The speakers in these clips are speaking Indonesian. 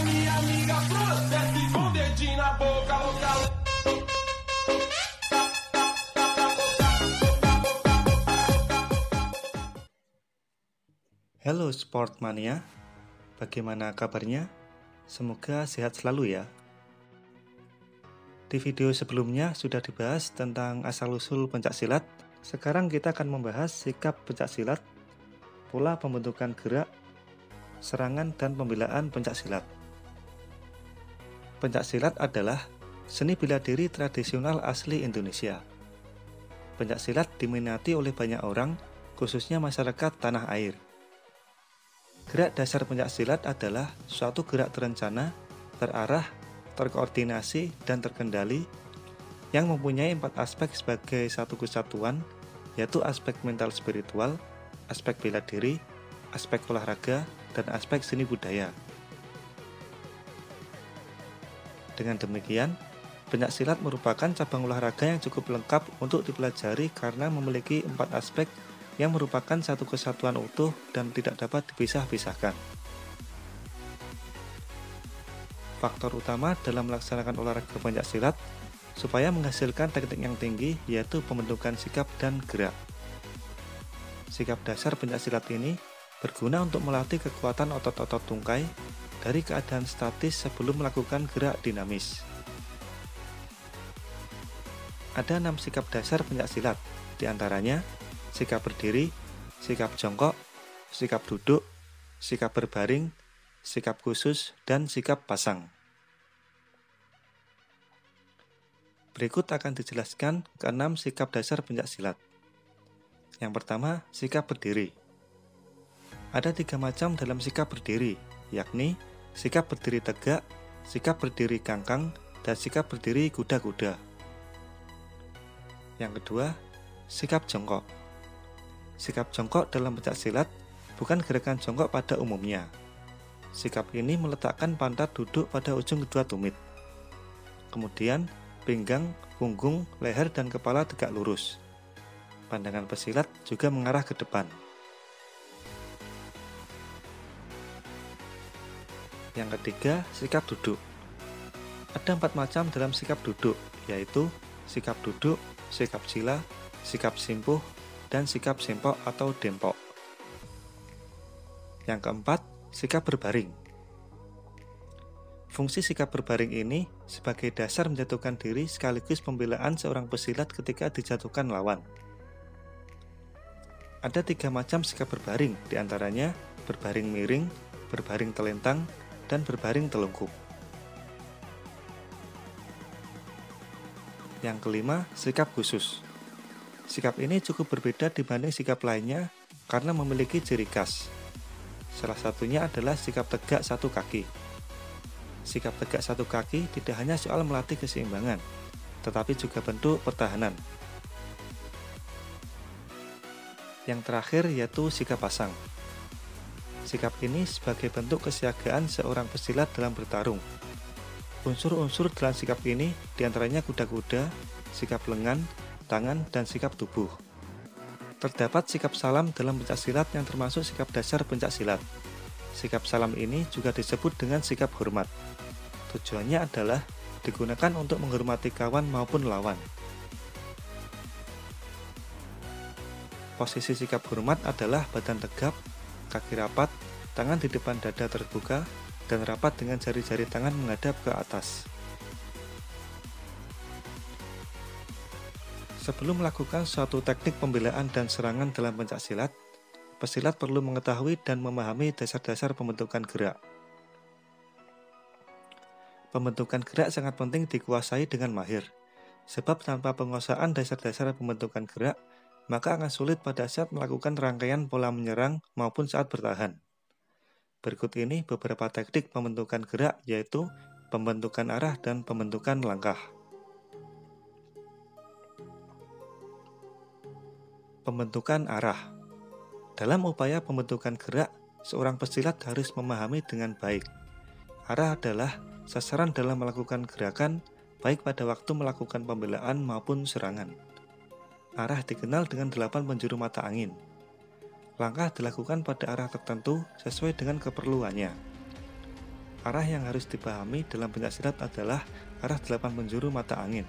minha amiga processa com o dedinho na boca, boca. Halo Sportmania, bagaimana kabarnya? Semoga sehat selalu ya. Di video sebelumnya sudah dibahas tentang asal-usul pencaksilat. Sekarang kita akan membahas sikap pencaksilat, pola pembentukan gerak, serangan dan pembelaan pencaksilat. Pencaksilat adalah seni bela diri tradisional asli Indonesia. Pencaksilat diminati oleh banyak orang, khususnya masyarakat tanah air. Gerak dasar pencaksilat adalah suatu gerak terencana, terarah, terkoordinasi, dan terkendali yang mempunyai 4 aspek sebagai satu kesatuan, yaitu aspek mental spiritual, aspek bela diri, aspek olahraga, dan aspek seni budaya. Dengan demikian, pencaksilat merupakan cabang olahraga yang cukup lengkap untuk dipelajari karena memiliki 4 aspek yang merupakan satu kesatuan utuh dan tidak dapat dipisah-pisahkan. Faktor utama dalam melaksanakan olahraga pencaksilat supaya menghasilkan teknik yang tinggi yaitu pembentukan sikap dan gerak. Sikap dasar pencaksilat ini berguna untuk melatih kekuatan otot-otot tungkai dari keadaan statis sebelum melakukan gerak dinamis. Ada 6 sikap dasar pencaksilat, diantaranya sikap berdiri, sikap jongkok, sikap duduk, sikap berbaring, sikap khusus, dan sikap pasang. Berikut akan dijelaskan ke-6 sikap dasar pencaksilat. Yang pertama, sikap berdiri. Ada 3 macam dalam sikap berdiri, yakni sikap berdiri tegak, sikap berdiri kangkang, dan sikap berdiri kuda-kuda. Yang kedua, sikap jongkok. Sikap jongkok dalam pencaksilat bukan gerakan jongkok pada umumnya. Sikap ini meletakkan pantat duduk pada ujung kedua tumit. Kemudian, pinggang, punggung, leher, dan kepala tegak lurus. Pandangan pesilat juga mengarah ke depan. Yang ketiga, sikap duduk. Ada 4 macam dalam sikap duduk, yaitu sikap duduk, sikap sila, sikap simpuh, dan sikap sempok atau dempok. Yang keempat, sikap berbaring. Fungsi sikap berbaring ini sebagai dasar menjatuhkan diri sekaligus pembelaan seorang pesilat ketika dijatuhkan lawan. Ada 3 macam sikap berbaring, diantaranya berbaring miring, berbaring telentang, dan berbaring telungkup. Yang kelima, sikap khusus. Sikap ini cukup berbeda dibanding sikap lainnya karena memiliki ciri khas. Salah satunya adalah sikap tegak satu kaki. Sikap tegak satu kaki tidak hanya soal melatih keseimbangan, tetapi juga bentuk pertahanan. Yang terakhir yaitu sikap pasang. Sikap ini sebagai bentuk kesiagaan seorang pesilat dalam bertarung. Unsur-unsur dalam sikap ini diantaranya kuda-kuda, sikap lengan, tangan, dan sikap tubuh. Terdapat sikap salam dalam pencaksilat yang termasuk sikap dasar pencaksilat. Sikap salam ini juga disebut dengan sikap hormat. Tujuannya adalah digunakan untuk menghormati kawan maupun lawan. Posisi sikap hormat adalah badan tegap, kaki rapat, tangan di depan dada terbuka, dan rapat dengan jari-jari tangan menghadap ke atas. Sebelum melakukan suatu teknik pembelaan dan serangan dalam pencaksilat, pesilat perlu mengetahui dan memahami dasar-dasar pembentukan gerak. Pembentukan gerak sangat penting dikuasai dengan mahir, sebab tanpa penguasaan dasar-dasar pembentukan gerak, maka akan sulit pada saat melakukan rangkaian pola menyerang maupun saat bertahan. Berikut ini beberapa teknik pembentukan gerak, yaitu pembentukan arah dan pembentukan langkah. Pembentukan arah. Dalam upaya pembentukan gerak, seorang pesilat harus memahami dengan baik. Arah adalah sasaran dalam melakukan gerakan, baik pada waktu melakukan pembelaan maupun serangan. Arah dikenal dengan 8 penjuru mata angin. Langkah dilakukan pada arah tertentu sesuai dengan keperluannya. Arah yang harus dipahami dalam pencaksilat adalah arah 8 penjuru mata angin.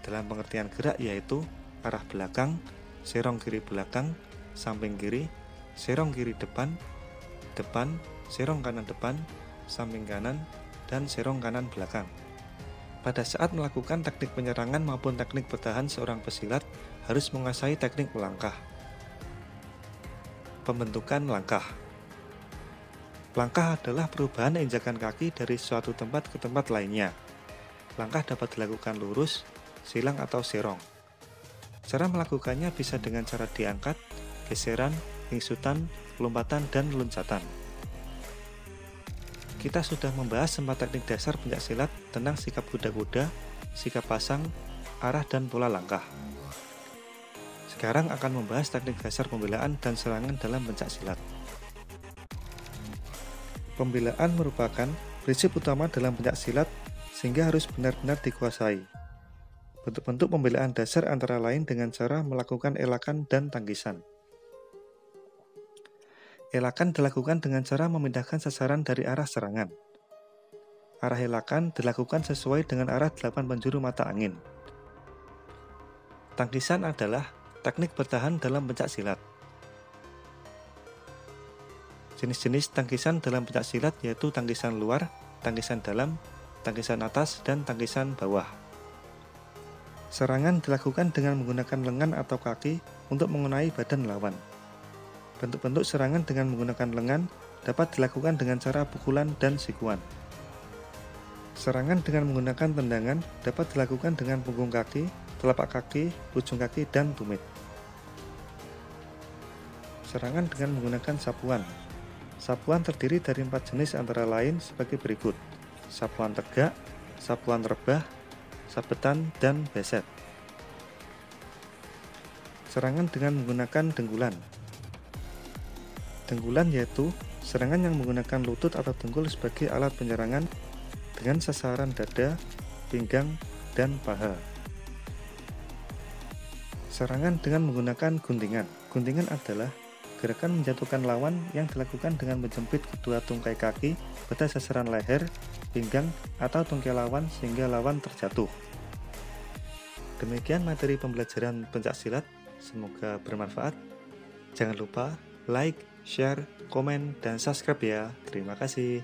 Dalam pengertian gerak yaitu arah belakang, serong kiri belakang, samping kiri, serong kiri depan, depan, serong kanan depan, samping kanan, dan serong kanan belakang. Pada saat melakukan teknik penyerangan maupun teknik bertahan, seorang pesilat harus menguasai teknik melangkah. Pembentukan langkah. Langkah adalah perubahan injakan kaki dari suatu tempat ke tempat lainnya. Langkah dapat dilakukan lurus, silang atau serong. Cara melakukannya bisa dengan cara diangkat, geseran, hingsutan, lompatan, dan loncatan. Kita sudah membahas 4 teknik dasar pencaksilat tentang sikap kuda-kuda, sikap pasang, arah, dan pola langkah. Sekarang akan membahas teknik dasar pembelaan dan serangan dalam pencaksilat. Pembelaan merupakan prinsip utama dalam pencaksilat sehingga harus benar-benar dikuasai. Bentuk-bentuk pembelaan dasar antara lain dengan cara melakukan elakan dan tangkisan. Elakan dilakukan dengan cara memindahkan sasaran dari arah serangan. Arah elakan dilakukan sesuai dengan arah 8 penjuru mata angin. Tangkisan adalah teknik bertahan dalam pencaksilat. Jenis-jenis tangkisan dalam pencaksilat yaitu tangkisan luar, tangkisan dalam, tangkisan atas, dan tangkisan bawah. Serangan dilakukan dengan menggunakan lengan atau kaki untuk mengenai badan lawan. Bentuk-bentuk serangan dengan menggunakan lengan dapat dilakukan dengan cara pukulan dan sikuan. Serangan dengan menggunakan tendangan dapat dilakukan dengan punggung kaki, telapak kaki, ujung kaki, dan tumit. Serangan dengan menggunakan sapuan. Sapuan terdiri dari 4 jenis antara lain sebagai berikut: sapuan tegak, sapuan rebah, sabetan, dan beset. Serangan dengan menggunakan dengkulan. Dengkulan yaitu serangan yang menggunakan lutut atau dengkul sebagai alat penyerangan dengan sasaran dada, pinggang, dan paha. Serangan dengan menggunakan guntingan. Guntingan adalah gerakan menjatuhkan lawan yang dilakukan dengan menjepit kedua tungkai kaki pada sasaran leher, pinggang, atau tungkai lawan sehingga lawan terjatuh. Demikian materi pembelajaran pencaksilat, semoga bermanfaat. Jangan lupa like, share, komen, dan subscribe ya. Terima kasih.